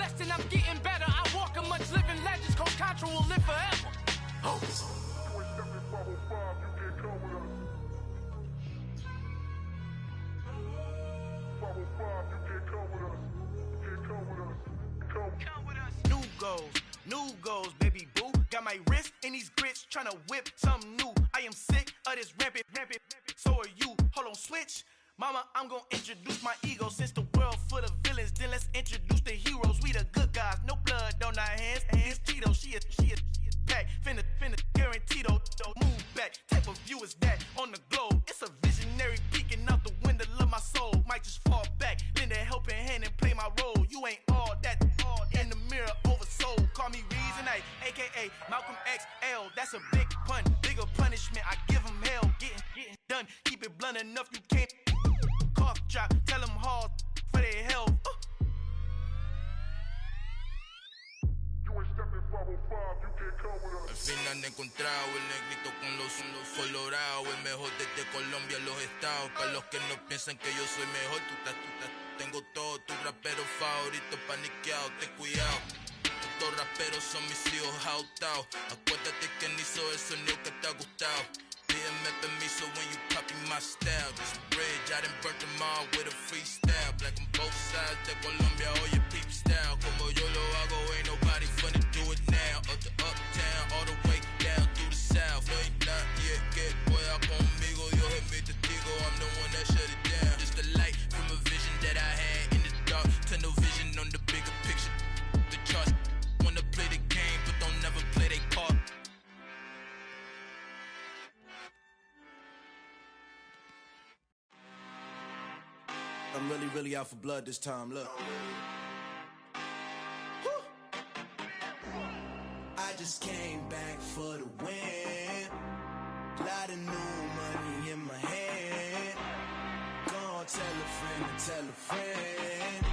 blessed and I'm getting better. I walk amongst living legends, Coach Contra will live forever. Oh. New goals, baby boo. Got my wrist in these grits, tryna whip something new. I am sick of this rampant. So are you. Hold on, switch. Mama, I'm gonna introduce my ego. Since the world full of villains, then let's introduce the heroes. We the good guys, no blood on our hands. Hands Tito, she is back. Finna, guaranteed move back. Type of view is that on the globe? It's a visionary peeking out the window of my soul. Might just fall back, lend a helping hand and play my role. You ain't all that in the mirror oversold. Call me Reason A, aka Malcolm XL. That's a big pun, bigger punishment. I give him hell, getting done. Keep it blunt enough, you can't cough drop. Tell them hard for their health. Al fin han encontrado el negrito con los colorados, el mejor desde Colombia a los estados. Para los que no piensan que yo soy mejor, tengo todo, tu rapero favorito paniqueado, ten cuidado. Estos raperos son mis hijos jautados. Acuérdate que ni hizo el sonido que te ha gustado. Pídeme permiso when you copy my style. This bridge, I done burnt them all with a freestyle. Black on both sides de Colombia, oye peep style. Como yo lo hago, ain't nobody finna do it now. Up to uptown, all the way down through the south. No hay nadie que pueda conmigo, Dios es mi testigo. I'm the one that shut it down. Just the light from a vision that I had in the dark. Tunnel vision on the bigger picture. The charts wanna play the game, but don't never play their part. I'm really out for blood this time, look. Woo. I just came back for the win. Lot of new money in my hand. Gonna tell a friend and tell a friend.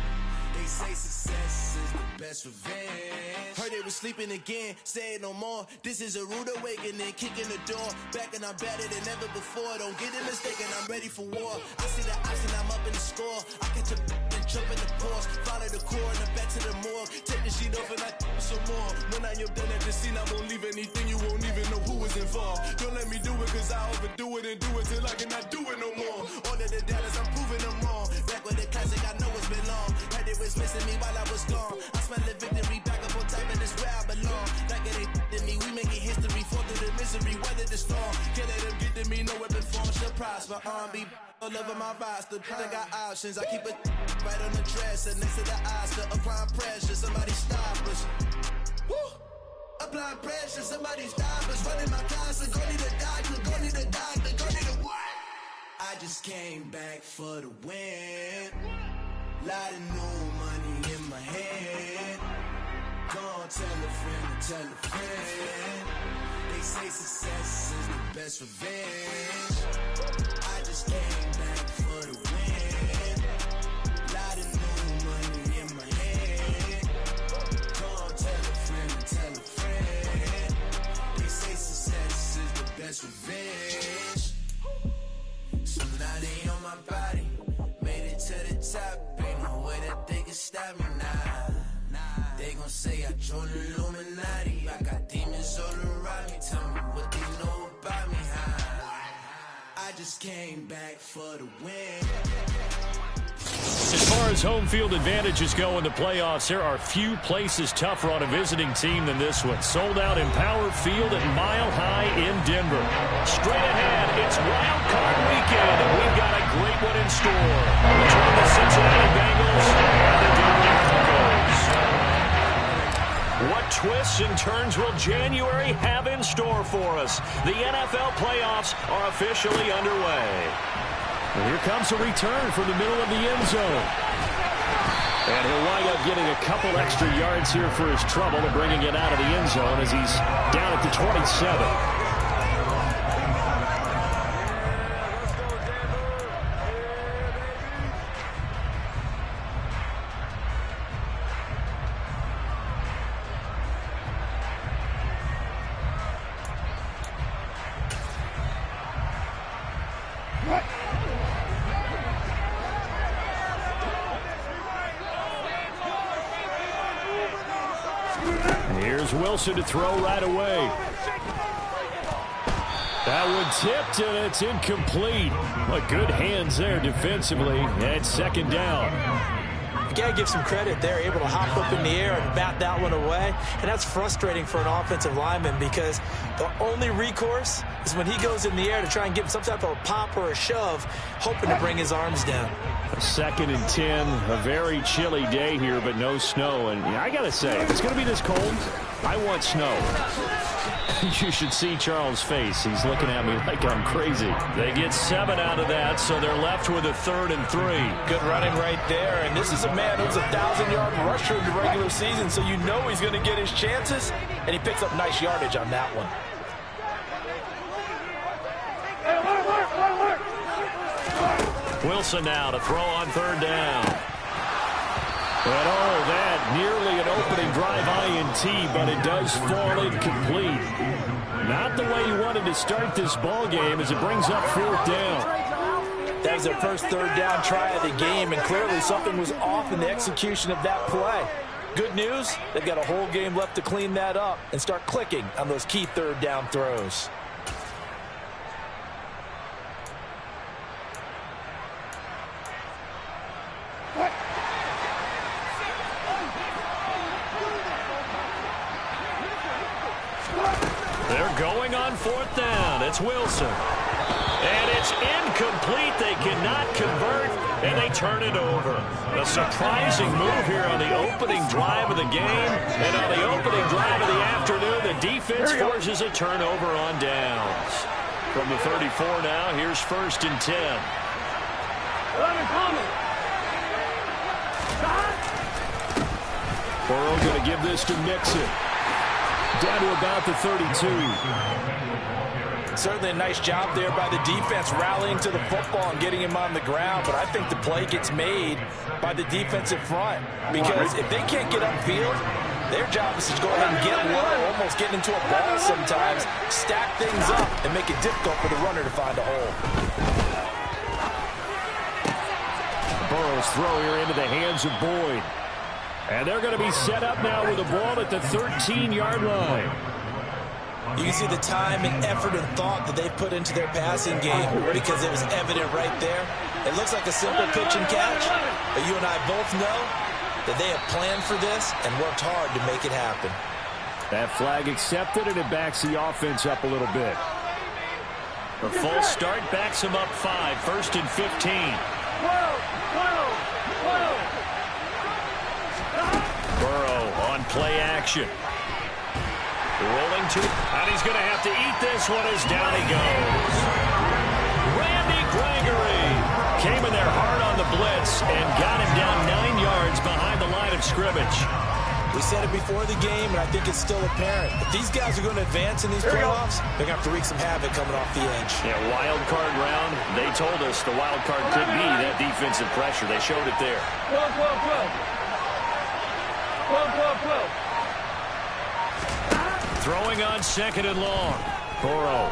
They say success is the best revenge. Heard they was sleeping again, say it no more. This is a rude awakening, kicking the door. Back and I'm better than ever before. Don't get it mistaken, I'm ready for war. I see the option, I'm up in the score. I catch a and jump in the course. Follow the core and the back to the morgue. Take the sheet off and I some more. When I am done at the scene, I won't leave anything. You won't even know who is involved. Don't let me do it, cause I overdo it and do it till I cannot do it no more. All of the doubters, I'm proving them wrong. Back with the classic, I know it's been long. Heard it was missing me while I was gone. I smell the victory back up on top, and it's where I belong. Like it ain't to me, we making history. Fall through the misery, weather the storm. Can't let them get to me, no weapon form shall prosper. R&B all over my roster. I got options, I keep it right on the dresser. Next to the Oscar, applying pressure. Somebody stop us. Woo! Applying pressure, somebody stop us. Running my closet, go need a doctor, go need a doctor, go need a what? I just came back for the win. Lot of new money in my hand. Gonna tell a friend and tell a friend. They say success is the best revenge. I just came back for the win. Lot of new money in my hand. Gonna tell a friend and tell a friend. They say success is the best revenge. So now they on my body. Made it to the top. Ain't no way that they can stop me now. They gon' say I joined the Illuminati. I got demons all around me. Tell me what they know about me, huh? I just came back for the win. As far as home field advantages go in the playoffs, there are few places tougher on a visiting team than this one. Sold out in Power Field at Mile High in Denver. Straight ahead, it's Wild Card Weekend, and we've got a great one in store. Between the Cincinnati Bengals and the Denver Broncos. What twists and turns will January have in store for us? The NFL playoffs are officially underway. And here comes a return from the middle of the end zone. And he'll wind up getting a couple extra yards here for his trouble and bringing it out of the end zone as he's down at the 27. Here's Wilson to throw right away. That one tipped, and it's incomplete. But good hands there defensively. And second down. You got to give some credit. They're able to hop up in the air and bat that one away. And that's frustrating for an offensive lineman because the only recourse is when he goes in the air to try and get some type of a pop or a shove, hoping to bring his arms down. 2nd and 10, a very chilly day here, but no snow. And I got to say, if it's going to be this cold, I want snow. You should see Charles' face. He's looking at me like I'm crazy. They get 7 out of that, so they're left with a 3rd and 3. Good running right there. And this is a man who's a 1,000-yard rusher in the regular season, so you know he's going to get his chances. And he picks up nice yardage on that one. Wilson now to throw on 3rd down. And all that, nearly an opening drive INT, but it does fall incomplete. Not the way you wanted to start this ball game as it brings up 4th down. That was their first 3rd down try of the game, and clearly something was off in the execution of that play. Good news, they've got a whole game left to clean that up and start clicking on those key 3rd down throws. They're going on 4th down. It's Wilson. And it's incomplete. They cannot convert, and they turn it over. A surprising move here on the opening drive of the game. And on the opening drive of the afternoon, the defense forces a turnover on downs. From the 34 now, here's 1st and 10. Burrow going to give this to Mixon. Down to about the 32. Certainly a nice job there by the defense rallying to the football and getting him on the ground, but I think the play gets made by the defensive front because if they can't get upfield, their job is to go ahead and get low, almost get into a ball sometimes, stack things up, and make it difficult for the runner to find a hole. Burrow's throw here into the hands of Boyd. And they're going to be set up now with the ball at the 13-yard line. You can see the time and effort and thought that they put into their passing game because it was evident right there. It looks like a simple pitch and catch, but you and I both know that they have planned for this and worked hard to make it happen. That flag accepted, and it backs the offense up a little bit. The false start backs them up 5, 1st and 15. Burrow on play action. Rolling to, and he's going to have to eat this one as down he goes. Randy Gregory came in there hard on the blitz and got him down 9 yards behind the line of scrimmage. We said it before the game, and I think it's still apparent. If these guys are going to advance in these playoffs, they're going to have to wreak some havoc coming off the edge. Yeah, wild card round. They told us the wild card could be that defensive pressure. They showed it there. Throwing on 2nd and long. Burrow.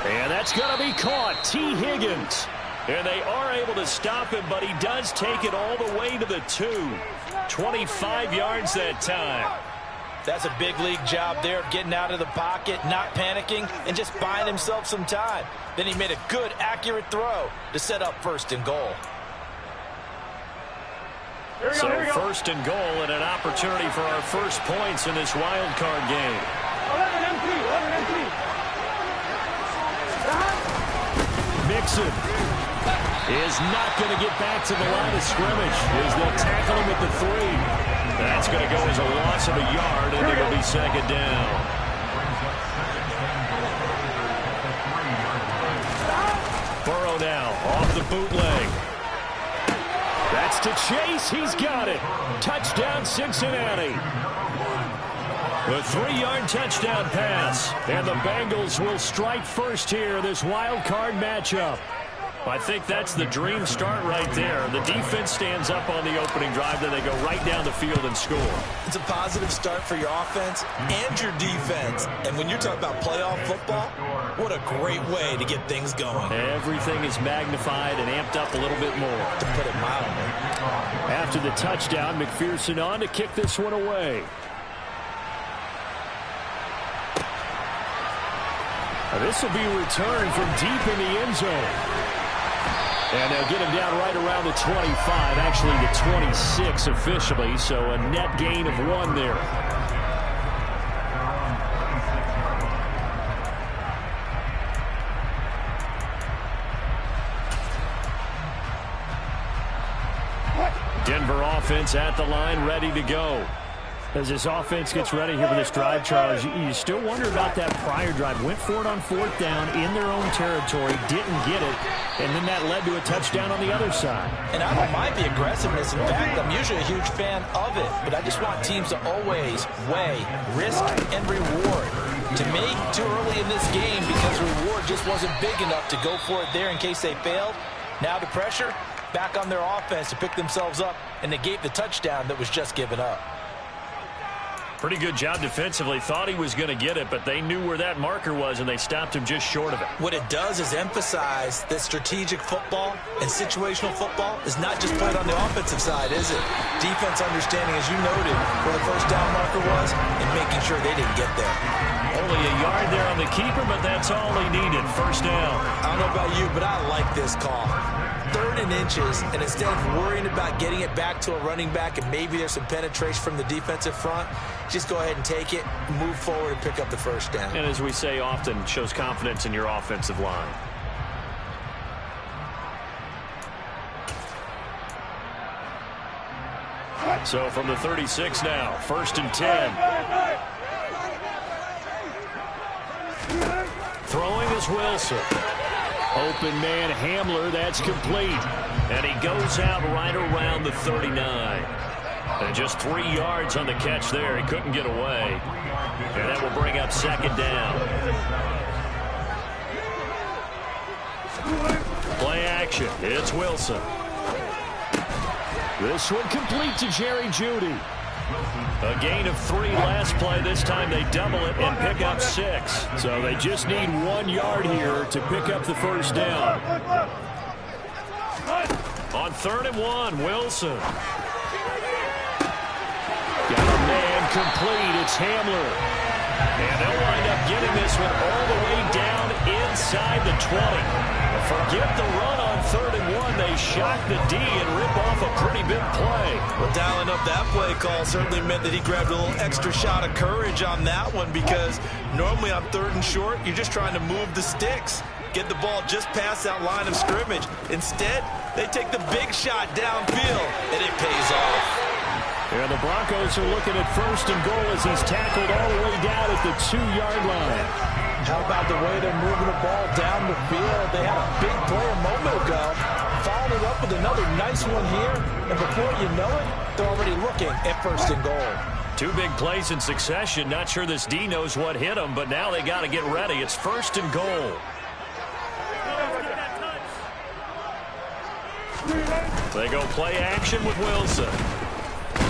And that's going to be caught. T. Higgins. And they are able to stop him, but he does take it all the way to the 2. 25 yards that time. That's a big league job there, getting out of the pocket, not panicking, and just buying himself some time. Then he made a good, accurate throw to set up 1st and goal. So 1st and goal and an opportunity for our first points in this wild card game. Mixon is not going to get back to the line of scrimmage as they'll tackle him at the 3. That's going to go as a loss of a yard, and it'll be 2nd down. Burrow now off the bootleg. That's to Chase. He's got it. Touchdown, Cincinnati. A 3-yard touchdown pass. And the Bengals will strike first here in this wild card matchup. I think that's the dream start right there. The defense stands up on the opening drive, then they go right down the field and score. It's a positive start for your offense and your defense. And when you're talking about playoff football, What a great way to get things going. Everything is magnified and amped up a little bit more. To put it mildly. After the touchdown, McPherson on to kick this one away. This will be returned from deep in the end zone. And they'll get him down right around the 25, actually the 26 officially, so a net gain of 1 there. Denver offense at the line, ready to go. As this offense gets ready here for this drive, Charles, you still wonder about that prior drive. Went for it on 4th down in their own territory, didn't get it, and then that led to a touchdown on the other side. And I don't mind the aggressiveness. In fact, I'm usually a huge fan of it, but I just want teams to always weigh risk and reward. To me, too early in this game because the reward just wasn't big enough to go for it there in case they failed. Now the pressure back on their offense to pick themselves up and negate the touchdown that was just given up. Pretty good job defensively. Thought he was going to get it, but they knew where that marker was, and they stopped him just short of it. What it does is emphasize that strategic football and situational football is not just played on the offensive side, is it? Defense understanding, as you noted, where the first down marker was and making sure they didn't get there. Only a yard there on the keeper, but that's all he needed. First down. I don't know about you, but I like this call. 3rd and inches, and instead of worrying about getting it back to a running back and maybe there's some penetration from the defensive front, just go ahead and take it, move forward, and pick up the first down. And as we say often, shows confidence in your offensive line. So from the 36 now, 1st and 10. Throwing is Wilson. Open man Hamler, that's complete. And he goes out right around the 39. And just 3 yards on the catch there. He couldn't get away. And that will bring up 2nd down. Play action. It's Wilson. This one complete to Jerry Jeudy. A gain of 3 last play. This time they double it and pick up 6. So they just need 1 yard here to pick up the first down. On 3rd and 1, Wilson. Got a man complete. It's Hamler. And they'll wind up getting this one all the way down inside the 20. Forget the run on 3rd and 1. They shock the D and rip off a pretty big play. Well, dialing up that play call certainly meant that he grabbed a little extra shot of courage on that one, because normally on 3rd and short, you're just trying to move the sticks, get the ball just past that line of scrimmage. Instead, they take the big shot downfield, and it pays off. And the Broncos are looking at 1st and goal as he's tackled all the way down at the 2-yard line. How about the way they're moving the ball down the field? They had a big play a moment ago, followed it up with another nice one here, and before you know it, they're already looking at 1st and goal. 2 big plays in succession. Not sure this D knows what hit him, but now they got to get ready. It's 1st and goal. They go play action with Wilson.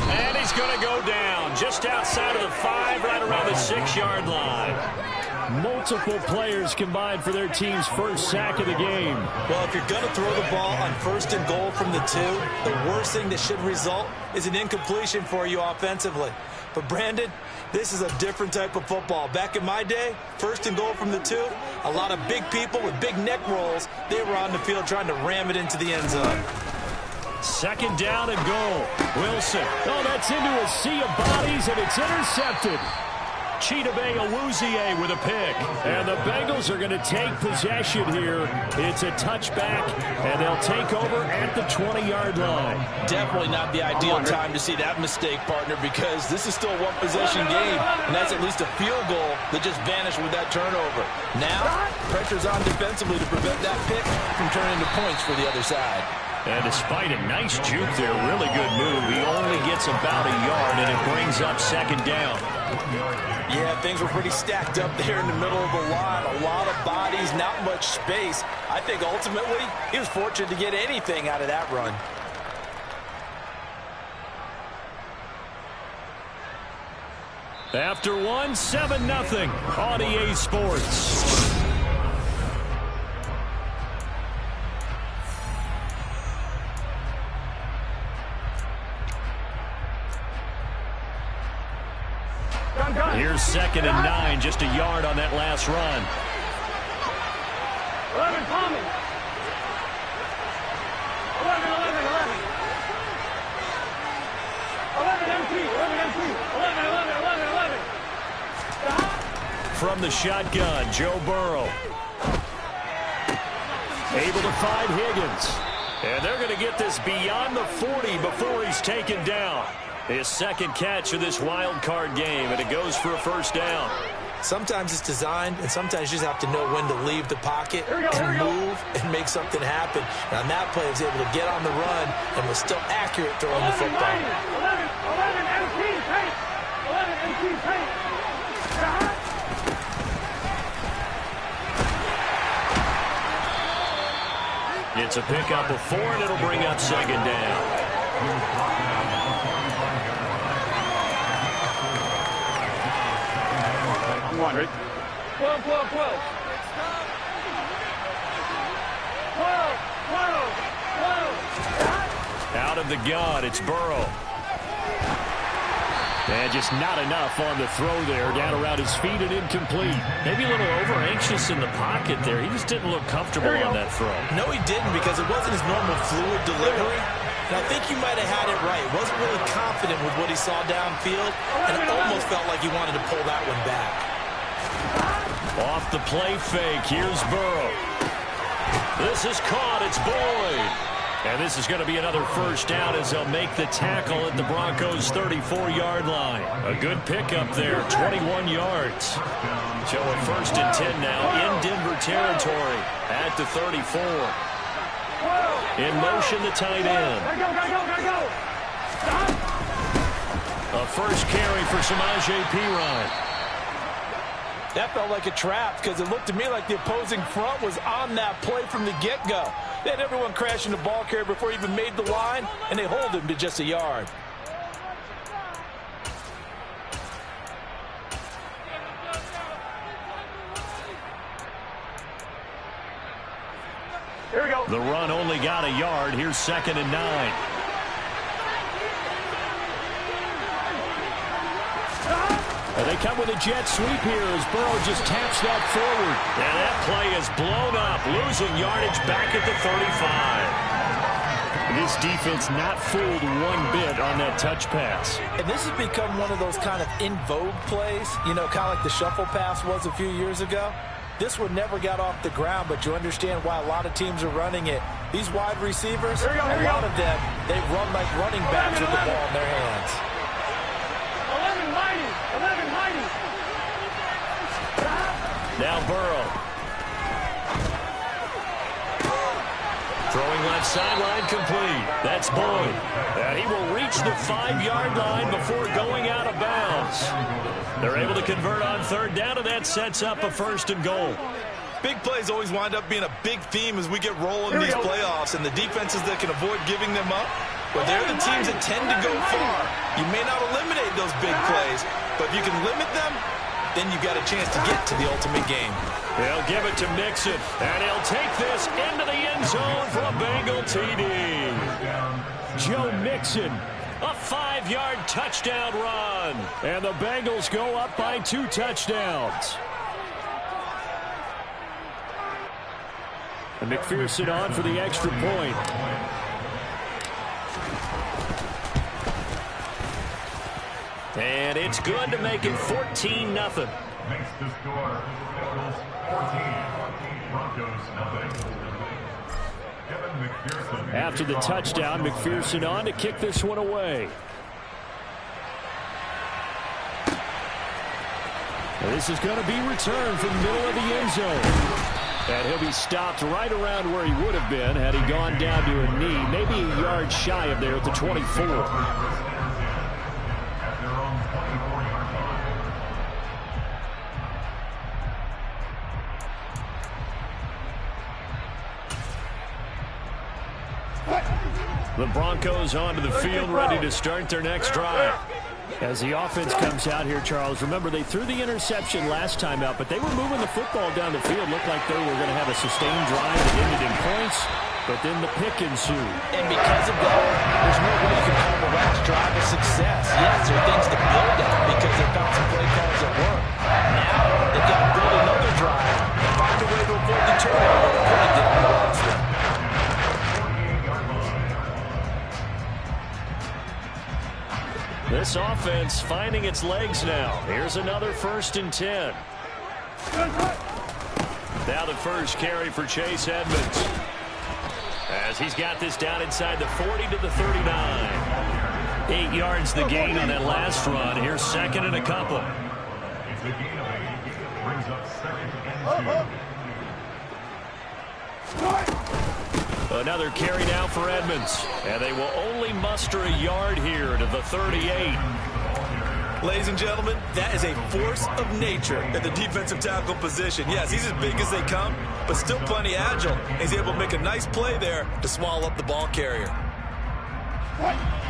And he's going to go down just outside of the 5, right around the 6-yard line. Multiple players combined for their team's first sack of the game. Well, if you're going to throw the ball on 1st and goal from the 2, the worst thing that should result is an incompletion for you offensively. But, Brandon, this is a different type of football. Back in my day, 1st and goal from the 2, a lot of big people with big neck rolls, they were on the field trying to ram it into the end zone. 2nd down and goal. Wilson. Oh, that's into a sea of bodies, and it's intercepted. Chidobe Awuzie with a pick. And the Bengals are going to take possession here. It's a touchback, and they'll take over at the 20-yard line. Definitely not the ideal time to see that mistake, partner, because this is still a one-possession game, and that's at least a field goal that just vanished with that turnover. Now, pressure's on defensively to prevent that pick from turning into points for the other side. And despite a nice juke there, really good move, he only gets about a yard, and it brings up 2nd down. Yeah, things were pretty stacked up there in the middle of the line. A lot of bodies, not much space. I think ultimately he was fortunate to get anything out of that run. After 1, 7-0 on EA Sports. Here's 2nd and 9, just a yard on that last run. 11 coming. 11, 11, 11. 11 empty. 11 empty. 11, 11, 11, 11. From the shotgun, Joe Burrow. Able to find Higgins. And they're going to get this beyond the 40 before he's taken down. His second catch of this wild card game, and it goes for a first down. Sometimes it's designed, and sometimes you just have to know when to leave the pocket and move and make something happen. And on that play, he was able to get on the run and was still accurate throwing the football. 11 empty paint. 11 empty paint. It's a pickup of 4, and it'll bring up 2nd down. I'm on, Rick. 12, 12, 12. 12, 12, 12. Out of the gun, it's Burrow. And just not enough on the throw there. Down around his feet and incomplete. Maybe a little over-anxious in the pocket there. He just didn't look comfortable on that throw. No, he didn't, because it wasn't his normal fluid delivery. And I think you might have had it right. Wasn't really confident with what he saw downfield, and it almost felt like he wanted to pull that one back. Off the play fake, here's Burrow. This is caught, it's Boyd. And this is going to be another first down as they'll make the tackle at the Broncos' 34-yard line. A good pickup there, 21 yards. So a 1st and 10 now in Denver territory at the 34. In motion, the tight end. A first carry for Samaje Perine. That felt like a trap, because it looked to me like the opposing front was on that play from the get-go. They had everyone crashing the ball carrier before he even made the line, and they hold him to just a yard. Here we go. The run only got a yard. Here's 2nd and 9. And they come with a jet sweep here as Burrow just taps that forward. And that play is blown up, losing yardage back at the 35. This defense not fooled one bit on that touch pass. And this has become one of those kind of in vogue plays, you know, kind of like the shuffle pass was a few years ago. This one never got off the ground, but you understand why a lot of teams are running it. These wide receivers, a lot of them, they run like running backs with the ball in their hands. 11 mighty. 11 mighty. Now Burrow. Throwing left sideline complete. That's Boyd. And he will reach the 5-yard line before going out of bounds. They're able to convert on 3rd down, and that sets up a 1st and goal. Big plays always wind up being a big theme as we get rolling these playoffs, and the defenses that can avoid giving them up, well, they're the teams that tend to go far. You may not eliminate those big plays, but if you can limit them, then you got a chance to get to the ultimate game. They'll give it to Mixon, and he'll take this into the end zone for a Bengal TD. Joe Mixon, a 5-yard touchdown run. And the Bengals go up by 2 touchdowns. And McPherson on for the extra point. And it's good to make it 14-0. Makes the score Bengals 14, Broncos nothing. After the touchdown, McPherson on to kick this one away. This is going to be returned from the middle of the end zone. And he'll be stopped right around where he would have been had he gone down to a knee, maybe a yard shy of there at the 24. The Broncos onto the field, ready to start their next drive. As the offense comes out here, Charles, remember they threw the interception last time out, but they were moving the football down the field. Looked like they were going to have a sustained drive that ended in points. but then the pick ensued. And because of that, there's no way you can call the last drive a success. Yes, there are things to build at because they found some play calls that work. Now, they've got to build another drive and find a way to avoid the turnover that really did on the last one. This offense finding its legs now. Here's another 1st and 10. Now the first carry for Chase Edmonds, as he's got this down inside the 40 to the 39. 8 yards the gain on that last run. Here's 2nd and a couple. It's a gain of 8. Brings up 2nd and 2. Another carry now for Edmonds, and they will only muster a yard here to the 38. Ladies and gentlemen, that is a force of nature at the defensive tackle position. Yes, he's as big as they come, but still plenty agile. He's able to make a nice play there to swallow up the ball carrier.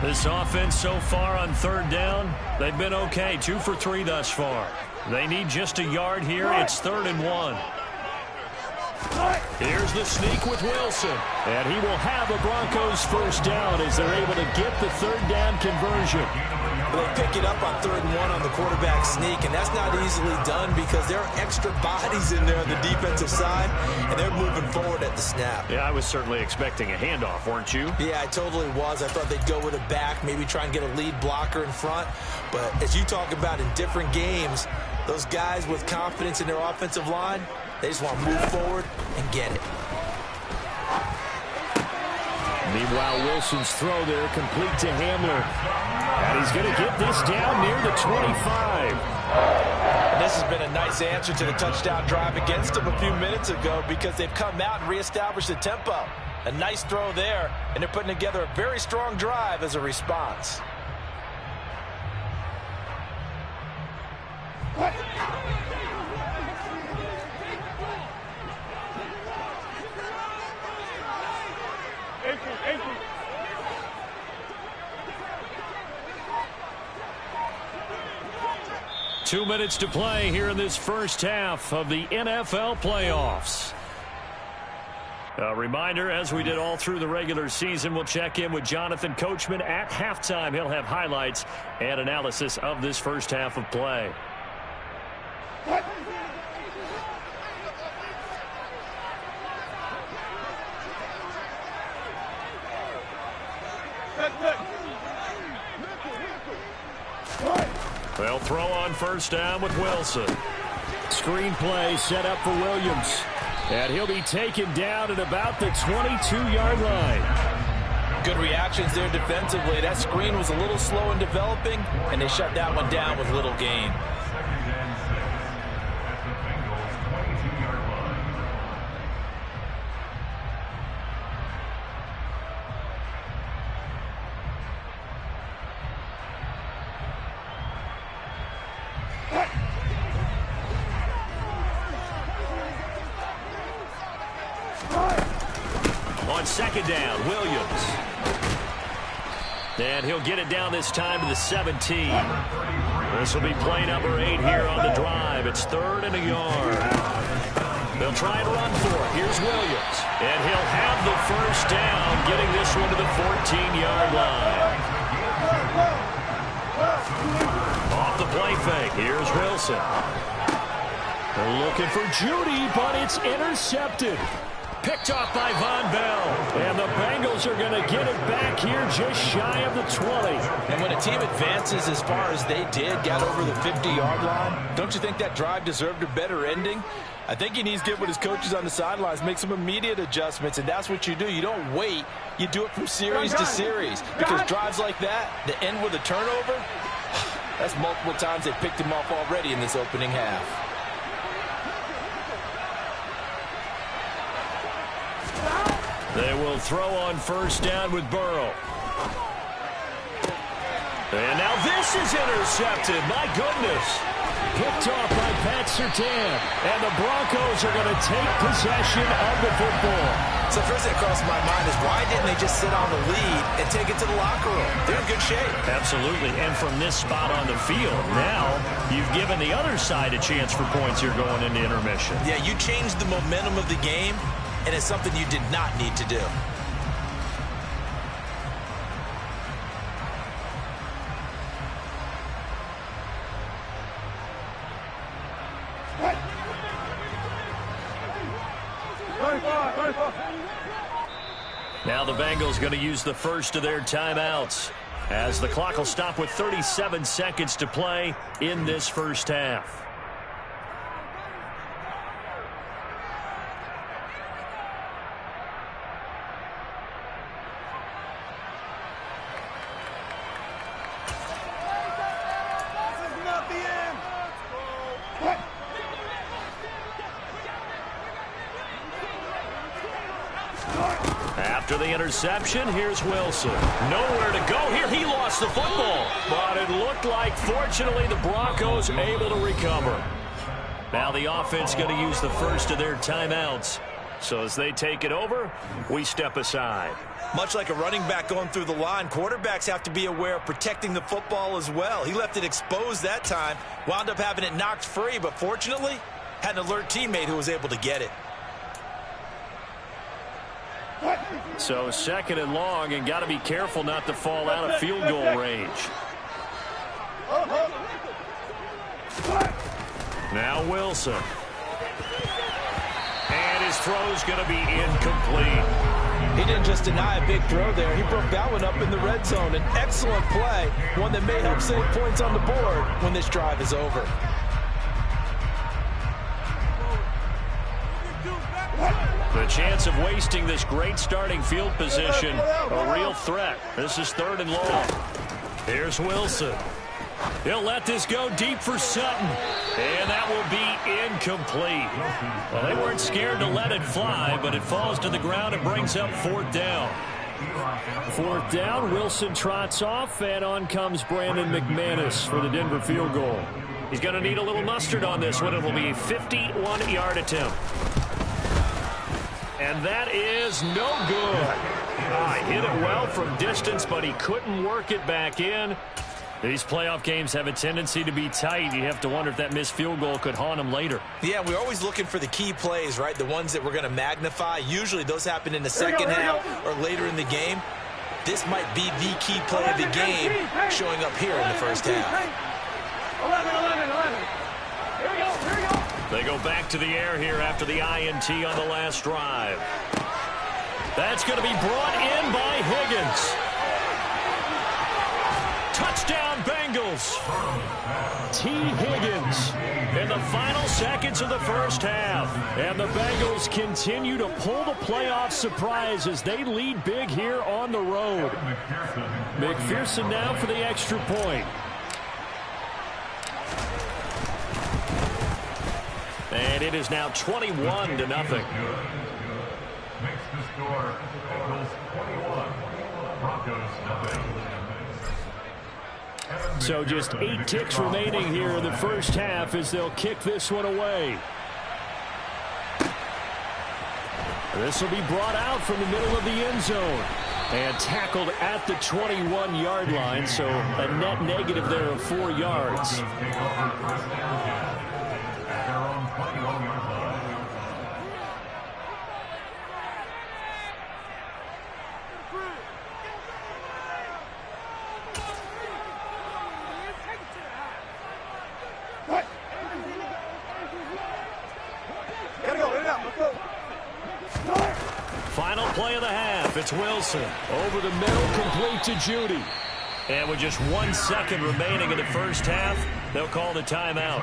This offense so far on 3rd down, they've been okay. 2 for 3 thus far. They need just a yard here. It's 3rd and 1. Here's the sneak with Wilson, and he will have a Broncos 1st down as they're able to get the 3rd down conversion. They pick it up on 3rd and 1 on the quarterback sneak, and that's not easily done because there are extra bodies in there on the defensive side, and they're moving forward at the snap. Yeah, I was certainly expecting a handoff, weren't you? Yeah, I totally was. I thought they'd go with a back, maybe try and get a lead blocker in front. But as you talk about in different games, those guys with confidence in their offensive line, they just want to move forward and get it. Meanwhile, Wilson's throw there complete to Hamler. And he's going to get this down near the 25. And this has been a nice answer to the touchdown drive against them a few minutes ago because they've come out and reestablished the tempo. A nice throw there, and they're putting together a very strong drive as a response. Two minutes to play here in this first half of the NFL playoffs. A reminder, as we did all through the regular season, we'll check in with Jonathan Coachman at halftime. He'll have highlights and analysis of this first half of play. They'll throw on 1st down with Wilson. Screen play set up for Williams. And he'll be taken down at about the 22-yard line. Good reactions there defensively. That screen was a little slow in developing, and they shut that one down with little gain. 2nd and 6 at the Bengals' 22-yard line. On 2nd down, Williams. And he'll get it down this time to the 17. This will be play number 8 here on the drive. It's 3rd and a yard. They'll try and run for it. Here's Williams. And he'll have the 1st down, getting this one to the 14-yard line. Off the play fake. Here's Wilson. They're looking for Judy, but it's intercepted. Picked off by Von Bell. And the Bengals are going to get it back here just shy of the 20. And when a team advances as far as they did, got over the 50-yard line, don't you think that drive deserved a better ending? I think he needs to get with his coaches on the sidelines, make some immediate adjustments, and that's what you do. You don't wait. You do it from series to series. Because drives like that end with a turnover, that's multiple times they picked him off already in this opening half. They will throw on 1st down with Burrow. And now this is intercepted. My goodness. Picked off by Pat Surtain. And the Broncos are going to take possession of the football. So first thing that crossed my mind is why didn't they just sit on the lead and take it to the locker room? They're in good shape. Absolutely. And from this spot on the field, now you've given the other side a chance for points here going into intermission. Yeah, you changed the momentum of the game. and it's something you did not need to do. Now the Bengals going to use the first of their timeouts, as the clock will stop with 37 seconds to play in this first half. After the interception, here's Wilson. Nowhere to go here. He lost the football. But it looked like, fortunately, the Broncos able to recover. Now the offense going to use the first of their timeouts. So as they take it over, we step aside. Much like a running back going through the line, quarterbacks have to be aware of protecting the football as well. He left it exposed that time, wound up having it knocked free, but fortunately, had an alert teammate who was able to get it. So second and long, and got to be careful not to fall out of field goal range. Now Wilson. And his throw's going to be incomplete. He didn't just deny a big throw there. He broke that one up in the red zone. An excellent play, one that may help save points on the board when this drive is over. The chance of wasting this great starting field position, a real threat. This is third and long. Here's Wilson. He'll let this go deep for Sutton. And that will be incomplete. Well, they weren't scared to let it fly, but it falls to the ground and brings up fourth down. Fourth down, Wilson trots off, and on comes Brandon McManus for the Denver field goal. He's going to need a little mustard on this one. It will be a 51-yard attempt. And that is no good. He hit it well from distance, but he couldn't work it back in. These playoff games have a tendency to be tight. You have to wonder if that missed field goal could haunt him later. Yeah, we're always looking for the key plays, right? The ones that we're going to magnify. Usually those happen in the second half or later in the game. This might be the key play of the game showing up here in the first half. 11. Here we go. They go back to the air here after the INT on the last drive. That's going to be brought in by Higgins. Touchdown, Bengals. T. Higgins in the final seconds of the first half. And the Bengals continue to pull the playoff surprise as they lead big here on the road. McPherson now for the extra point. And it is now 21-0. Makes the score Bengals 21, Broncos nothing. So just 8 ticks remaining here in the first half as they'll kick this one away. This will be brought out from the middle of the end zone and tackled at the 21-yard line, so a net negative there of 4 yards. Final play of the half. It's Wilson. Over the middle, complete to Judy. And with just 1 second remaining in the first half, they'll call the timeout.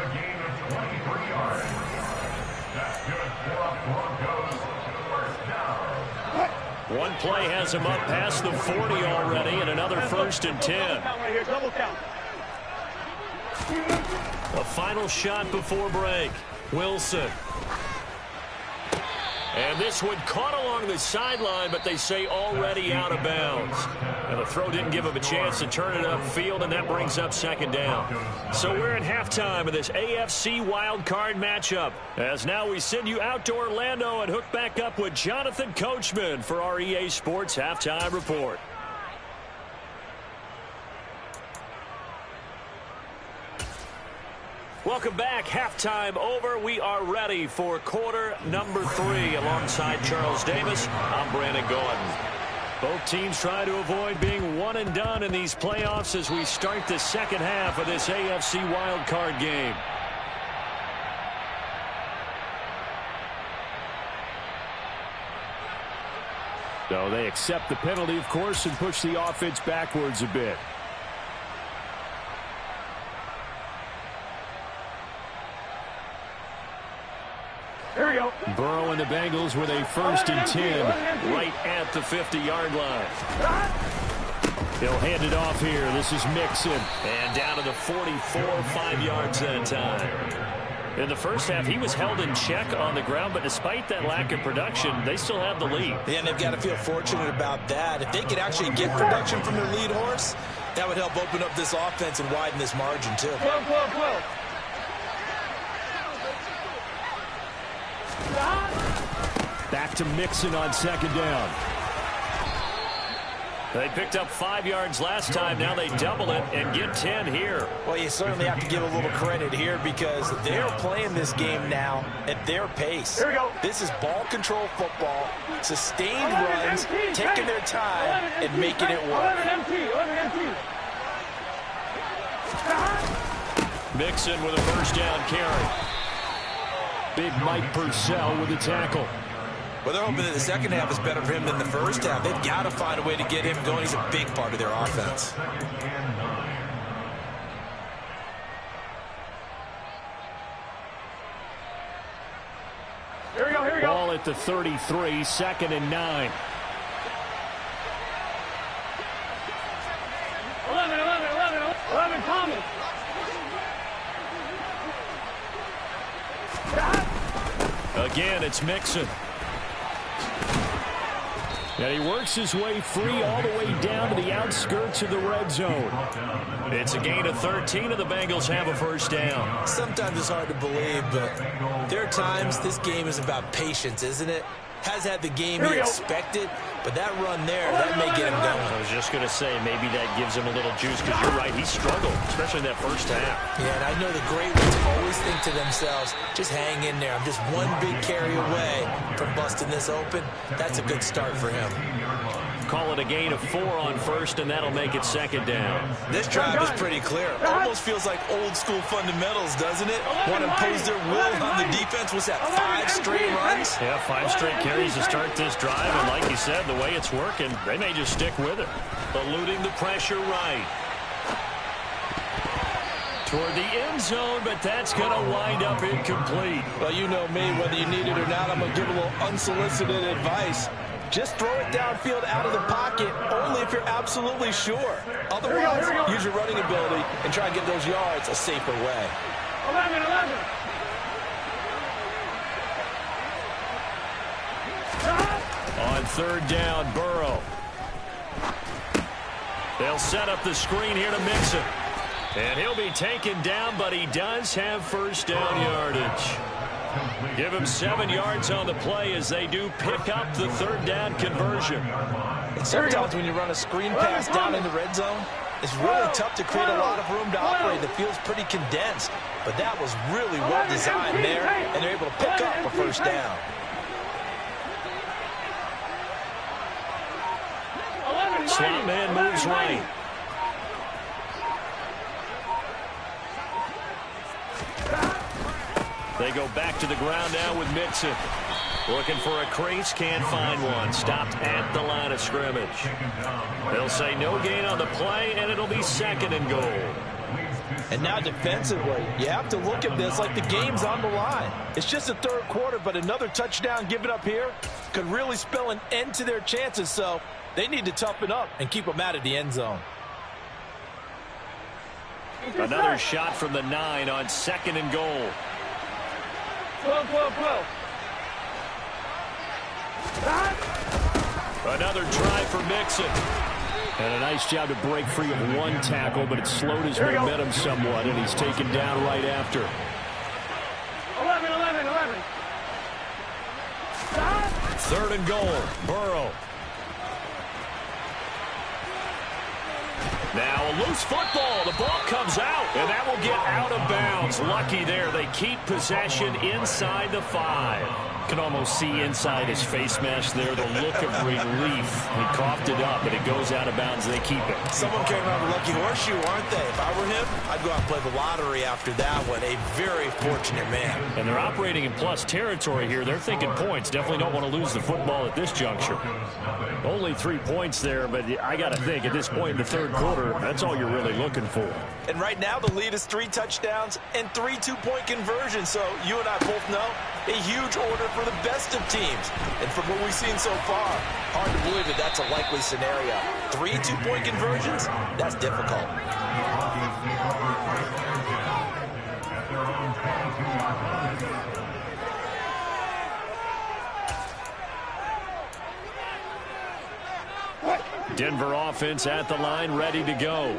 One play has him up past the 40 already, and another 1st and 10. A final shot before break. Wilson. And this one caught along the sideline, but they say already out of bounds. And the throw didn't give him a chance to turn it upfield, and that brings up 2nd down. So we're at halftime of this AFC wild card matchup. As now we send you out to Orlando and hook back up with Jonathan Coachman for our EA Sports Halftime Report. Welcome back. Halftime over. We are ready for quarter number 3. Alongside Charles Davis, I'm Brandon Gordon. Both teams try to avoid being one and done in these playoffs as we start the second half of this AFC wildcard game. So they accept the penalty, of course, and push the offense backwards a bit. Here we go. Burrow and the Bengals with a 1st and 10 right at the 50-yard line. He'll hand it off here. This is Mixon. And down to the 44, 5 yards that time. In the first half, he was held in check on the ground, but despite that lack of production, they still have the lead. Yeah, and they've got to feel fortunate about that. If they could actually get production from their lead horse, that would help open up this offense and widen this margin, too. Whoa. Back to Mixon on 2nd down. They picked up 5 yards last time. Now they double it and get 10 here. Well, you certainly have to give a little credit here because they're playing this game now at their pace. Here we go. This is ball control football, sustained runs, taking their time and making it work. 11 MT. Mixon with a 1st down carry. Big Mike Purcell with a tackle. Well, they're hoping that the second half is better for him than the first half. They've got to find a way to get him going. He's a big part of their offense. Here we go. Ball at the 33, 2nd and 9. 11, Thomas. Again, it's Mixon. And he works his way free all the way down to the outskirts of the red zone. It's a gain of 13, and the Bengals have a 1st down. Sometimes it's hard to believe, but there are times this game is about patience, isn't it? Has had the game he expected, but that run there, that may get him going. I was just going to say, maybe that gives him a little juice, because you're right, he struggled, especially in that first half. Yeah, and I know the great ones always think to themselves, just hang in there. I'm just one big carry away from busting this open. That's a good start for him. Call it a gain of 4 on 1st, and that'll make it 2nd down. This drive is pretty clear. Almost feels like old school fundamentals, doesn't it? Want to impose their will on the defense. What's that, 5 straight runs? Yeah, 5 straight carries to start this drive, and like you said, the way it's working, they may just stick with it. Eluding the pressure right. Toward the end zone, but that's going to wind up incomplete. Well, you know me, whether you need it or not, I'm going to give a little unsolicited advice. Just throw it downfield out of the pocket, only if you're absolutely sure. Otherwise, use your running ability and try and get those yards a safer way. 11. On 3rd down, Burrow. They'll set up the screen here to Mixon. And he'll be taken down, but he does have 1st down yardage. Give him 7 yards on the play as they do pick up the 3rd down conversion. And sometimes when you run a screen pass down in the red zone, it's really tough to create a lot of room to operate. The field's pretty condensed, but that was really well designed there, and they're able to pick up a 1st down. Slot man moves right. They go back to the ground now with Mixon. Looking for a crease, can't find one. Stopped at the line of scrimmage. They'll say no gain on the play, and it'll be 2nd and goal. And now defensively, you have to look at this like the game's on the line. It's just the 3rd quarter, but another touchdown given up here could really spell an end to their chances, so they need to toughen up and keep them out of the end zone. Another shot from the 9 on 2nd and goal. 12. Another try for Mixon. And a nice job to break free of 1 tackle, but it slowed his momentum somewhat, and he's taken down right after. 11. 3rd and goal, Burrow. Now a loose football. The ball comes out, and that will get out of bounds. Lucky there. They keep possession inside the 5. Can almost see inside his face mask there the look of relief. He coughed it up, and it goes out of bounds. They keep it. Someone came around with a lucky horseshoe, aren't they? If I were him, I'd go out and play the lottery after that one. A very fortunate man. And they're operating in plus territory here. They're thinking points. Definitely don't want to lose the football at this juncture. Only 3 points there, but I got to think at this point in the third quarter, that's all you're really looking for. And right now the lead is 3 touchdowns and 3 two-point conversions. So you and I both know a huge order for the best of teams. And from what we've seen so far, hard to believe that that's a likely scenario. 3 two-point conversions? That's difficult. Denver offense at the line, ready to go.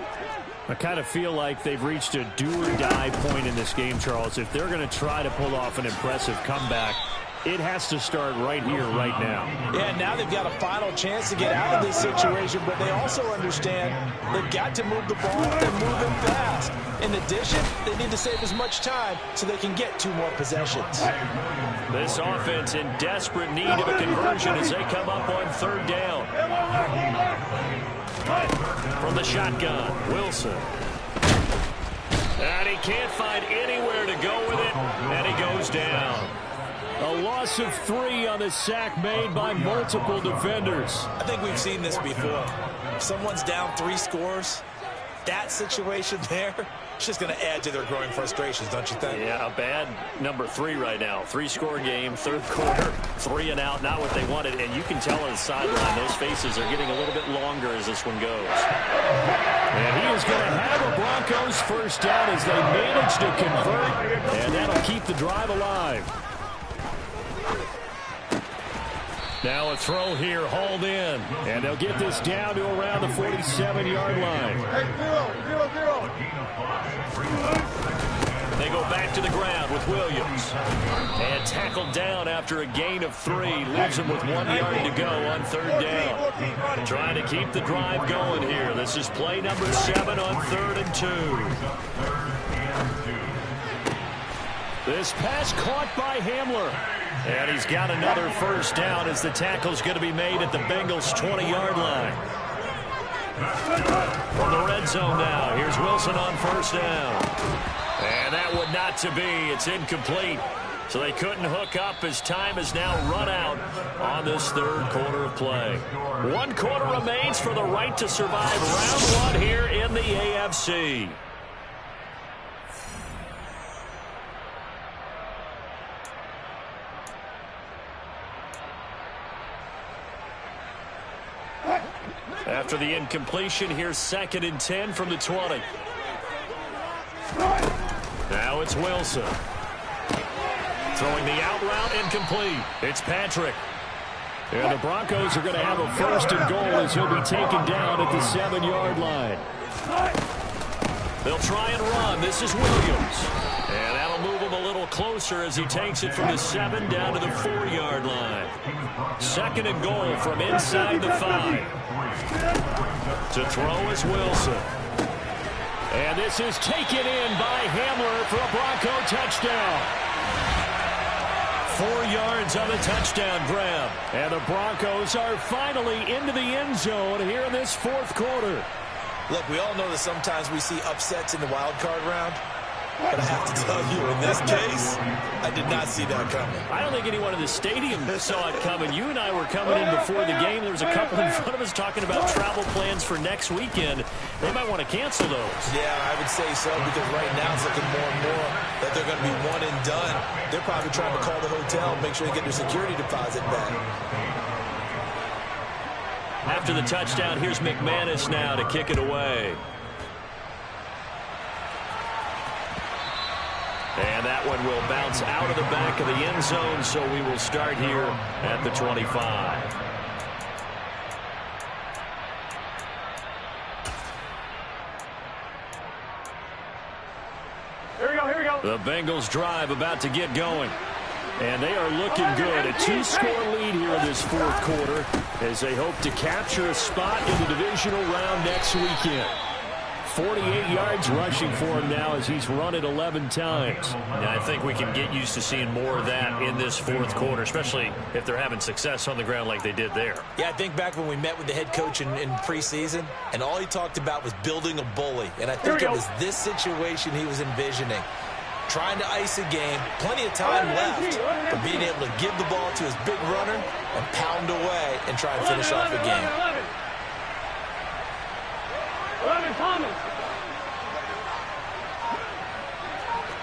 I kind of feel like they've reached a do-or-die point in this game, Charles. If they're going to try to pull off an impressive comeback, it has to start right here, right now. Yeah, now they've got a final chance to get out of this situation, but they also understand they've got to move the ball and move it fast. In addition, they need to save as much time so they can get 2 more possessions. This offense in desperate need of a conversion as they come up on third down. From the shotgun, Wilson. And he can't find anywhere to go with it, and he goes down. A loss of 3 on the sack made by multiple defenders. I think we've seen this before. If someone's down 3 scores, that situation there, it's just going to add to their growing frustrations, don't you think? Yeah, a bad number 3 right now. 3-score game, third quarter, 3 and out, not what they wanted. And you can tell on the sideline, those faces are getting a little bit longer as this one goes. And he is going to have a Broncos first down as they manage to convert. And that'll keep the drive alive. Now a throw here, hauled in. And they'll get this down to around the 47-yard line. They go back to the ground with Williams. And tackled down after a gain of 3. Leaves him with 1 yard to go on third down. Trying to keep the drive going here. This is play number 7 on 3rd and 2. This pass caught by Hamler. And he's got another first down as the tackle's going to be made at the Bengals' 20-yard line. From the red zone now, here's Wilson on first down. And that would not to be. It's incomplete. So they couldn't hook up as time has now run out on this third quarter of play. 1 quarter remains for the right to survive round 1 here in the AFC. After the incompletion, here's 2nd and 10 from the 20. Now it's Wilson. Throwing the out route, incomplete. It's Patrick. And the Broncos are going to have a 1st and goal as he'll be taken down at the 7-yard line. They'll try and run. This is Williams. And that'll move him a little closer as he takes it from the 7 down to the 4-yard line. 2nd and goal from inside the 5. To throw is Wilson. And this is taken in by Hamler for a Bronco touchdown. 4 yards on the touchdown grab. And the Broncos are finally into the end zone here in this 4th quarter. Look, we all know that sometimes we see upsets in the wild card round. But I have to tell you, in this case, I did not see that coming. I don't think anyone in the stadium saw it coming. You and I were coming in before the game. There was a couple in front of us talking about travel plans for next weekend. They might want to cancel those. Yeah, I would say so, because right now it's looking more and more that they're going to be one and done. They're probably trying to call the hotel and make sure they get their security deposit back. After the touchdown, here's McManus now to kick it away. And that one will bounce out of the back of the end zone, so we will start here at the 25. Here we go. The Bengals drive about to get going. And they are looking good. A 2-score lead here in this 4th quarter as they hope to capture a spot in the divisional round next weekend. 48 yards rushing for him now as he's run it 11 times. Yeah, I think we can get used to seeing more of that in this fourth quarter, especially if they're having success on the ground like they did there. Yeah, I think back when we met with the head coach in preseason, and all he talked about was building a bully. And I think it was this situation he was envisioning. Trying to ice a game, plenty of time left, but being able to give the ball to his big runner and pound away and try and finish off the game. 11 Thomas.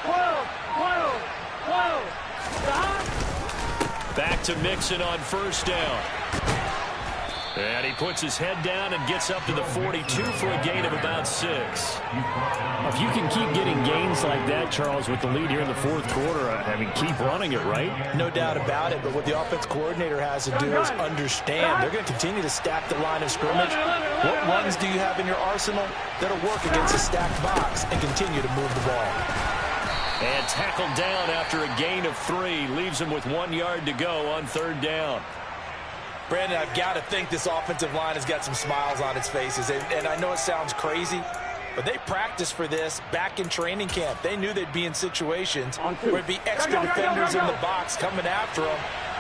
12. Back to Mixon on first down. And he puts his head down and gets up to the 42 for a gain of about 6. If you can keep getting gains like that, Charles, with the lead here in the fourth quarter, I mean, keep running it, right? No doubt about it, but what the offense coordinator has to do is understand they're going to continue to stack the line of scrimmage. What runs do you have in your arsenal that'll work against a stacked box and continue to move the ball? And tackled down after a gain of 3. Leaves him with 1 yard to go on third down. Brandon, I've got to think this offensive line has got some smiles on its faces. And I know it sounds crazy, but they practiced for this back in training camp. They knew they'd be in situations where it'd be extra defenders in the box coming after them,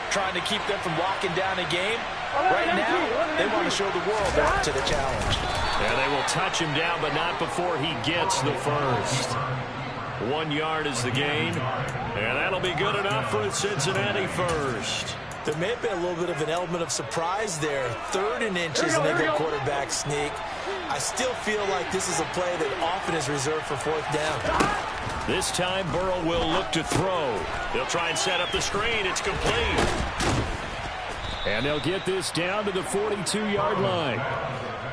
trying to keep them from locking down a game. Right now, they want to show the world they're up to the challenge. Yeah, they will touch him down, but not before he gets the first. 1 yard is the gain, and that'll be good enough for a Cincinnati first. There may have been a little bit of an element of surprise there. 3rd and inches, and they go quarterback sneak. I still feel like this is a play that often is reserved for 4th down. This time, Burrow will look to throw. They'll try and set up the screen. It's complete. And they'll get this down to the 42-yard line.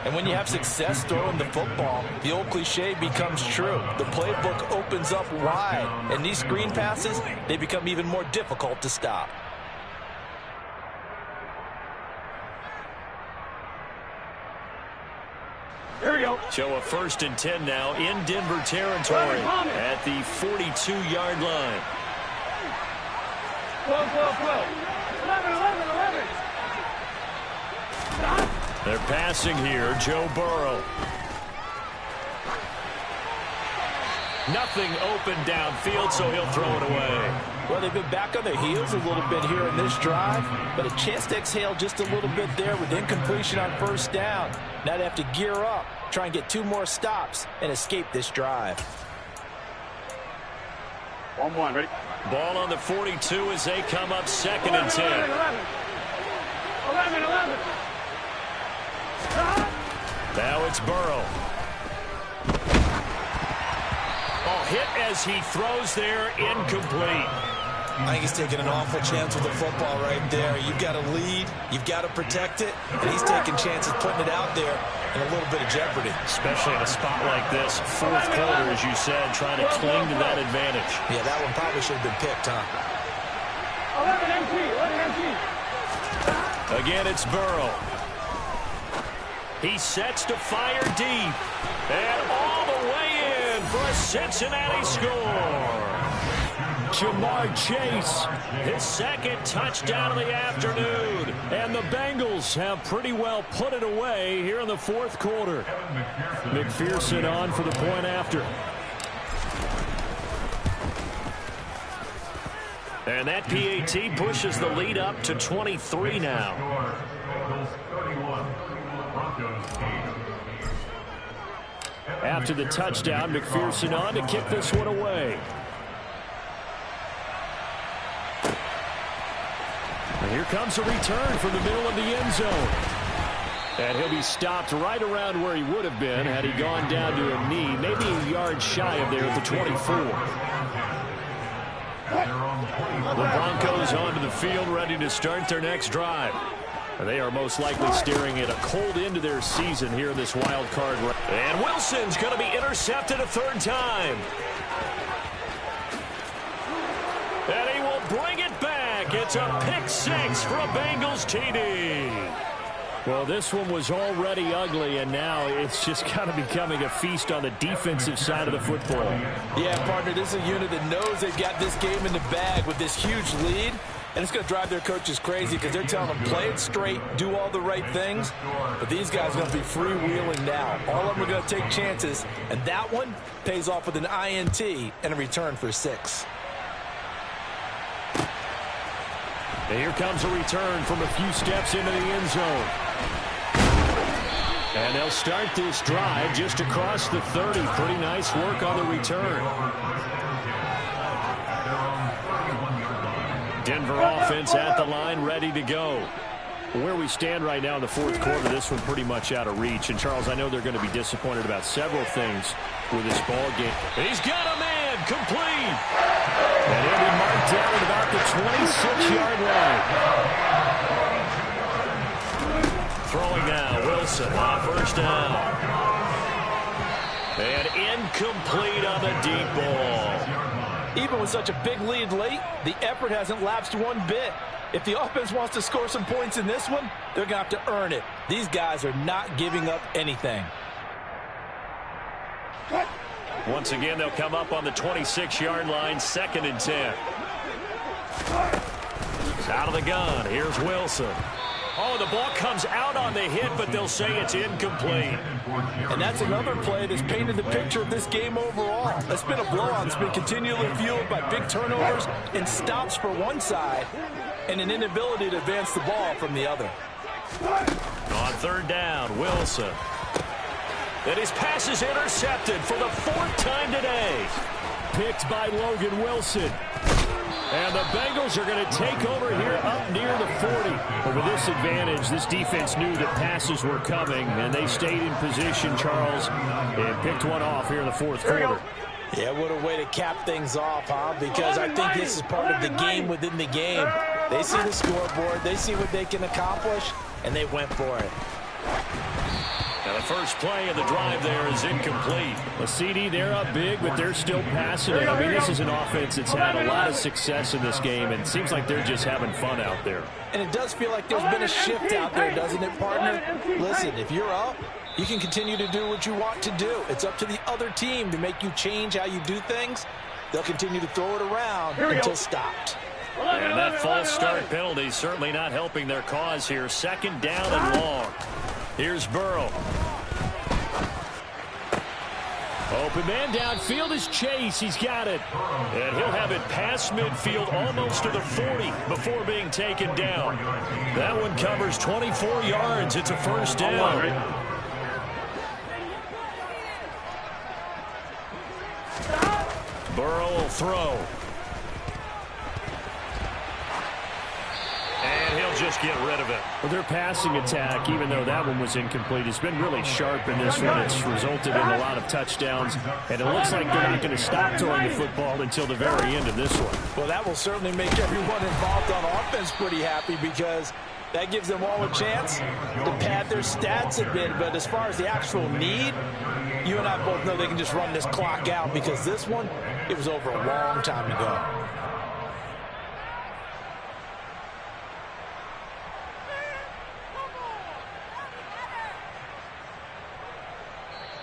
And when you have success throwing the football, the old cliche becomes true. The playbook opens up wide, and these screen passes, they become even more difficult to stop. Here we go. So a 1st and 10 now in Denver territory at the 42-yard line. 12. 11. They're passing here, Joe Burrow. Nothing open downfield, so he'll throw it away. Well, they've been back on their heels a little bit here in this drive, but a chance to exhale just a little bit there with incompletion on first down. Now they have to gear up, try and get 2 more stops, and escape this drive. 1-1, ready? Ball on the 42 as they come up 2nd and 10. 11. Now it's Burrow. Oh, hit as he throws there, incomplete. I think he's taking an awful chance with the football right there. You've got to lead, you've got to protect it, and he's taking chances putting it out there in a little bit of jeopardy. Especially in a spot like this, 4th quarter, as you said, trying to cling to that advantage. Yeah, that one probably should have been picked, huh? 11 MT. Again, it's Burrow. He sets to fire deep. And all the way in for a Cincinnati score. Jamar Chase, his 2nd touchdown of the afternoon. And the Bengals have pretty well put it away here in the 4th quarter. McPherson on for the point after. And that PAT pushes the lead up to 23 now. After the touchdown, McPherson on to kick this one away. And here comes a return from the middle of the end zone. And he'll be stopped right around where he would have been had he gone down to a knee, maybe a yard shy of there at the 24. The Broncos onto the field, ready to start their next drive. They are most likely staring at a cold end to their season here in this wild card. And Wilson's going to be intercepted a 3rd time. And he will bring it back. It's a pick-6 for a Bengals TD. Well, this one was already ugly, and now it's just kind of becoming a feast on the defensive side of the football. Yeah, partner, this is a unit that knows they've got this game in the bag with this huge lead. And it's going to drive their coaches crazy because they're telling them, play it straight, do all the right things. But these guys are going to be freewheeling now. All of them are going to take chances, and that one pays off with an INT and a return for 6. And here comes a return from a few steps into the end zone. And they'll start this drive just across the 30. Pretty nice work on the return. Denver offense at the line, ready to go. Where we stand right now in the fourth quarter, this one pretty much out of reach. And, Charles, I know they're going to be disappointed about several things with this ball game. He's got a man, complete. And he'll be marked down at about the 26-yard line. Throwing now, Wilson on first down. And incomplete on the deep ball. Even with such a big lead late, the effort hasn't lapsed one bit. If the offense wants to score some points in this one, they're going to have to earn it. These guys are not giving up anything. Once again, they'll come up on the 26-yard line, 2nd and 10. It's out of the gun. Here's Wilson. Oh, the ball comes out on the hit, but they'll say it's incomplete. And that's another play that's painted the picture of this game overall. It's been a blowout. It's been continually fueled by big turnovers and stops for one side and an inability to advance the ball from the other. On 3rd down, Wilson. And his pass is intercepted for the 4th time today. Picked by Logan Wilson. And the Bengals are going to take over here up near the 40. But with this advantage, this defense knew that passes were coming, and they stayed in position, Charles, and picked one off here in the fourth quarter. Yeah, what a way to cap things off, huh? Because I think this is part of the game within the game. They see the scoreboard, they see what they can accomplish, and they went for it. Now the first play of the drive there is incomplete. A CD, they're up big, but they're still passing it. I mean, this is an offense that's had a lot of success in this game, and it seems like they're just having fun out there. And it does feel like there's been a shift out there, doesn't it, partner? Listen, if you're up, you can continue to do what you want to do. It's up to the other team to make you change how you do things. They'll continue to throw it around until stopped. And that false start penalty certainly not helping their cause here. 2nd down and long. Here's Burrow. Open man downfield is Chase. He's got it. And he'll have it past midfield almost to the 40 before being taken down. That one covers 24 yards. It's a 1st down. Burrow will throw. And he'll just get rid of it. Well, their passing attack, even though that one was incomplete, has been really sharp in this one. It's resulted in a lot of touchdowns, and it looks like they're not going to stop throwing the football until the very end of this one. Well, that will certainly make everyone involved on offense pretty happy because that gives them all a chance to pad their stats a bit. But as far as the actual need, you and I both know they can just run this clock out because this one, it was over a long time ago.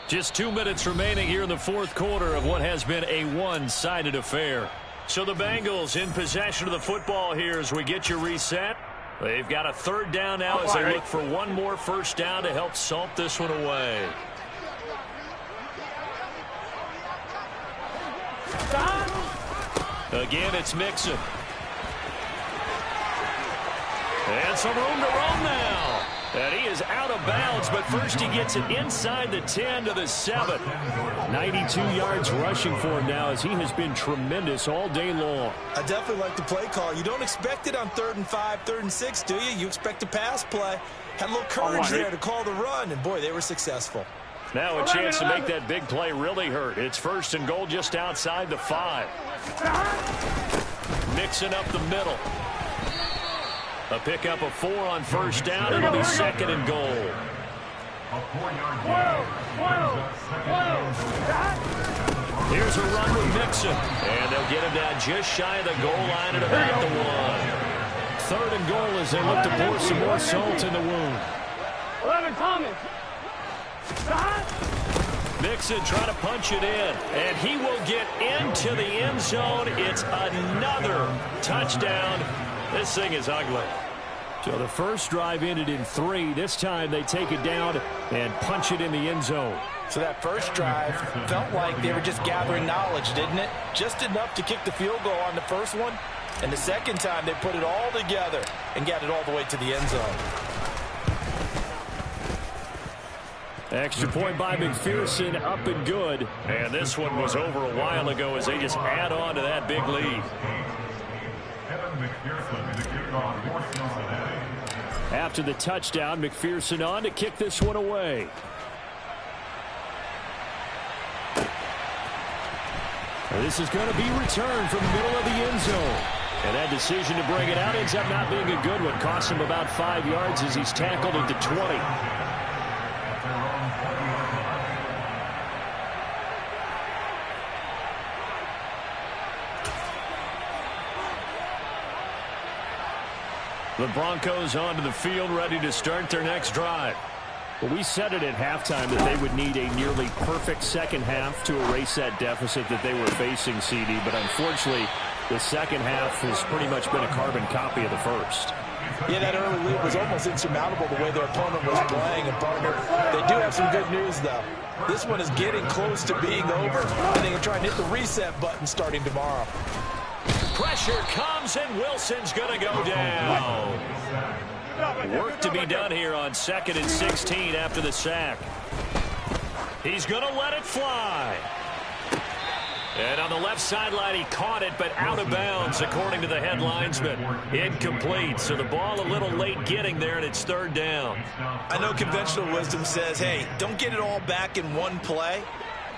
Just 2 minutes remaining here in the fourth quarter of what has been a one-sided affair. So the Bengals in possession of the football here as we get you reset. They've got a 3rd down now as they look for one more 1st down to help salt this one away. Again, it's Mixon. And some room to roam now. And he is out of bounds, but first he gets it inside the 10 to the 7. 92 yards rushing for him now as he has been tremendous all day long. I definitely like the play call. You don't expect it on 3rd and 5, 3rd and 6, do you? You expect a pass play. Had a little courage there to call the run, and boy, they were successful. Now a chance to make that big play really hurt. It's 1st and goal just outside the 5. Mixing up the middle. A pickup of 4 on 1st down. It'll be 2nd and goal. Here's a run with Mixon. And they'll get him down just shy of the goal line at about the 1. 3rd and goal as they look to pour some more salt in the wound. 11 Thomas. Mixon trying to punch it in. And he will get into the end zone. It's another touchdown This thing is ugly. So the first drive ended in 3. This time they take it down and punch it in the end zone. So that first drive felt like they were just gathering knowledge, didn't it? Just enough to kick the field goal on the first one. And the second time they put it all together and got it all the way to the end zone. Extra point by McPherson, up and good. And this one was over a while ago as they just add on to that big lead. After the touchdown, McPherson on to kick this one away. This is going to be returned from the middle of the end zone. And that decision to bring it out ends up not being a good one. Costs him about 5 yards as he's tackled into 20. The Broncos onto the field, ready to start their next drive. Well, we said it at halftime that they would need a nearly perfect second half to erase that deficit that they were facing, CD. But unfortunately, the second half has pretty much been a carbon copy of the first. Yeah, that early lead was almost insurmountable the way their opponent was playing. And, partner, they do have some good news, though. This one is getting close to being over, and they can try and hit the reset button starting tomorrow. Pressure comes, and Wilson's going to go down. Work to be done here on 2nd and 16 after the sack. He's going to let it fly. And on the left sideline, he caught it, but out of bounds, according to the head linesman. Incomplete, so the ball a little late getting there, and it's 3rd down. I know conventional wisdom says, hey, don't get it all back in one play.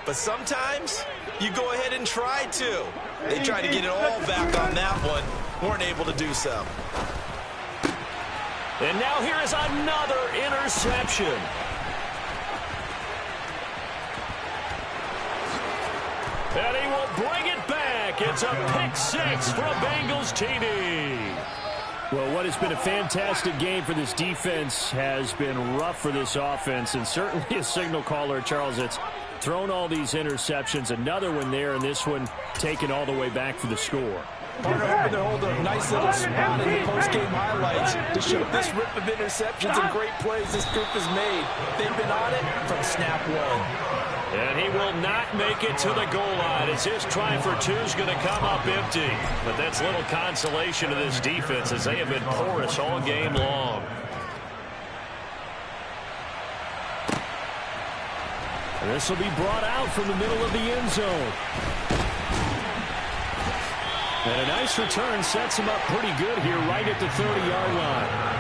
But sometimes you go ahead and try to. They tried to get it all back on that one. Weren't able to do so. And now here is another interception. And he will bring it back. It's a pick 6 for a Bengals TD. Well, what has been a fantastic game for this defense has been rough for this offense, and certainly a signal caller, Charles, that's thrown all these interceptions. Another one there, and this one taken all the way back for the score. Partner, hoping to hold a nice little spot in the post-game highlights to show this rip of interceptions and great plays this group has made. They've been on it from snap one. And he will not make it to the goal line as his try for 2 is going to come up empty. But that's little consolation to this defense as they have been porous all game long. And this will be brought out from the middle of the end zone. And a nice return sets him up pretty good here right at the 30-yard line.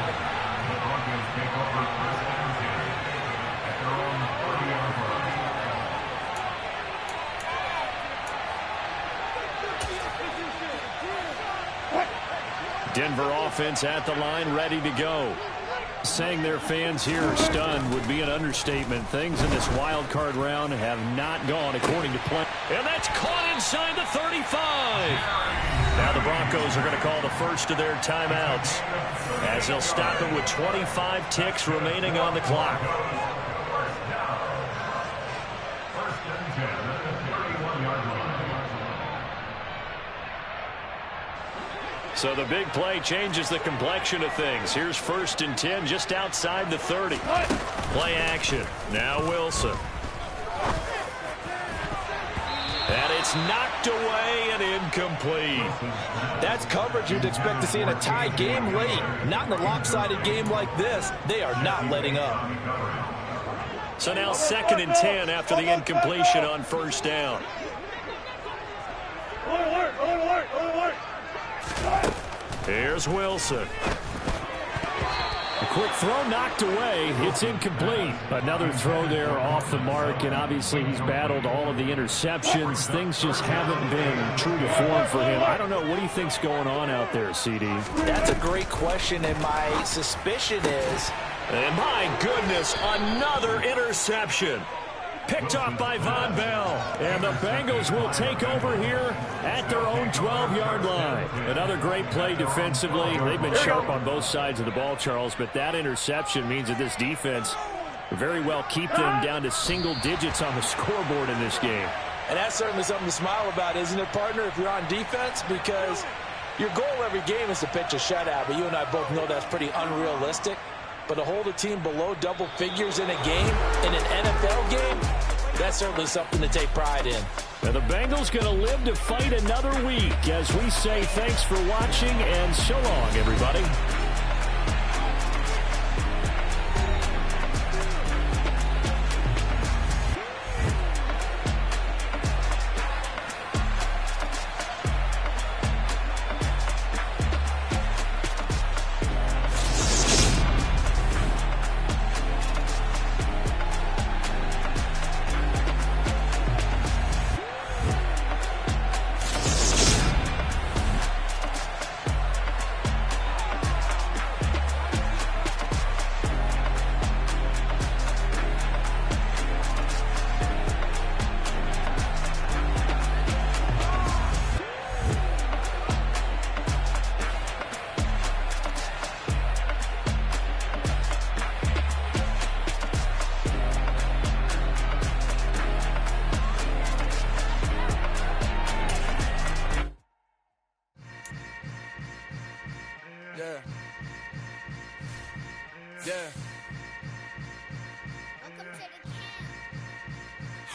Denver offense at the line, ready to go. Saying their fans here are stunned would be an understatement. Things in this wild card round have not gone according to plan. And that's caught inside the 35. Now the Broncos are going to call the first of their timeouts as they'll stop it with 25 ticks remaining on the clock. So the big play changes the complexion of things. Here's 1st and 10 just outside the 30. Play action. Now Wilson. And it's knocked away and incomplete. That's coverage you'd expect to see in a tie game late. Not in a lopsided game like this. They are not letting up. So now 2nd and 10 after the incompletion on 1st down. Here's Wilson. A quick throw knocked away. It's incomplete. Another throw there off the mark, and obviously he's battled all of the interceptions. Things just haven't been true to form for him. I don't know. What do you think's going on out there, CD? That's a great question, and my suspicion is... And my goodness, another interception. Picked off by Von Bell. And the Bengals will take over here at their own 12-yard line. Another great play defensively. They've been sharp on both sides of the ball, Charles, but that interception means that this defense very well keep them down to single digits on the scoreboard in this game. And that's certainly something to smile about, isn't it, partner, if you're on defense? Because Your goal every game is to pitch a shutout, but you and I both know that's pretty unrealistic. But to hold a team below double figures in a game, in an NFL game, that's certainly something to take pride in. And the Bengals going to live to fight another week as we say thanks for watching and so long, everybody.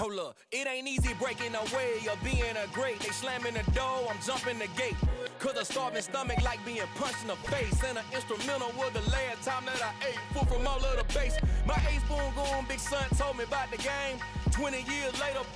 Hold up, it ain't easy breaking away or being a great. They slamming the door, I'm jumping the gate. Cause a starving stomach like being punched in the face. And an instrumental was the last time that I ate. Full from all of the bass. My ace spoon going, big son told me about the game. 20 years later,